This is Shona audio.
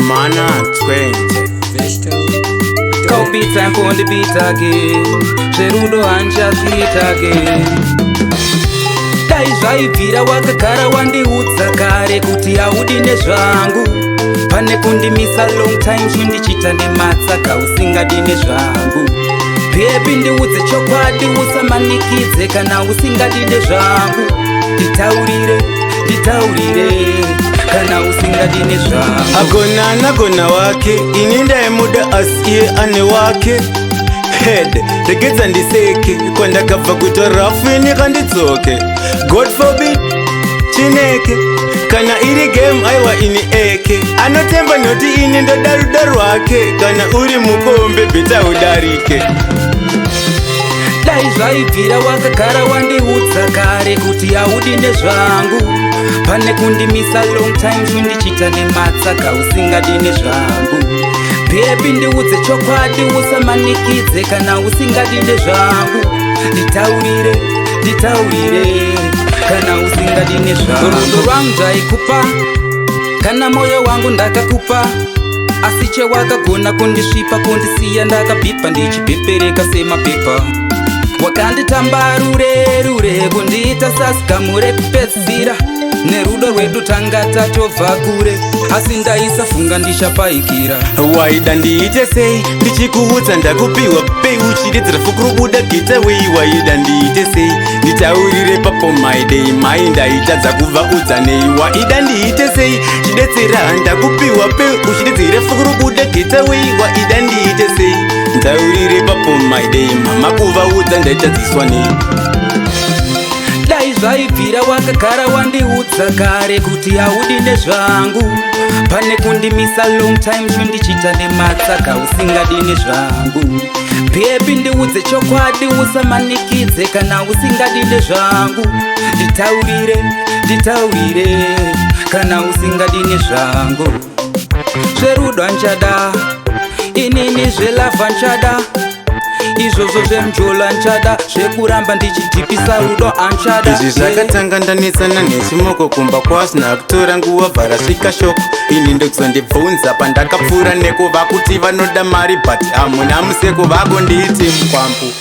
Mana 20 Kaupita nkondibitake zverudo hanchazviitake. Dai zvaibvira wakagara wandiudza kare kuti haudi nezvangu, pane kundimisa long time zvindichita nematsaka usingadi nezvangu. Baby ndiudze chokwadi usamanikidze kana usingadi nezvangu. Nditaurire kana usingadi nezvangu. Agona wake ini ndaimuda asi iye ane wake. Head regedza ndiseke kwandakabva kuita rafu ini kandidzoke. God forbid chineke kana iri game aiwa ini eke. Anotemba noti ini ndoda rudo rwake, kana uri mukombe beta udarike. Dai zvaibvira wakagara wandiudza kare kuti haudi nezvangu, pane kundimisa long time zvindichita nematsaka usingadi nezvangu. Baby ndiudze chokwadi usamanikidze kana usingadi nezvangu. Nditaurire kana usingadi nezvangu. Rudo rwangu ndaikupa kana moyo wangu ndakakupa, asi chewakagona kundisvipa kundisiya ndakabhipa ndichipepereka semapepa. Wakanditamba rure kundiita sasikamure kupedzisira, nerudo rwedu tanga tatobva kure, asi ndaisafunga ndichapaikira. Waida ndiite sei ndichikuudza ndakupiwa pei uchiridzira fukurubuda gita wei. Waida ndiite sei nditaurire papo my day mai ndaitadza kubva udzanei. Waida ndiite sei chidetsera ndakupiwa pei uchiridzira fukurubuda gita wei. Waida ndiite sei ndaurire papo my day mama kuva udza ndaitadziswa nei. Dai zvaibvira wakagara wandiudza kare kuti haudi nezvangu, pane kundimisa long time zvindichita nematsaka usingadi nezvangu. Baby ndiudze chokwadi usamanikidze kana usingadi nezvangu. Nditaurire kana usingadi nezvangu. Zverudo anchada, inini zvelavha anchada, izvozvo zvemjola anchada, zvekuramba ndichidhipisa rudo anchada. Izvi zvakatanga ndanetsana nechimoko kumba kwasina kutora nguva bvara svika shoko. Ini ndokuzondibvunza pandakapfuura nekuva kuti vanoda mari but hamuna museko vako ndiiti mukwambu.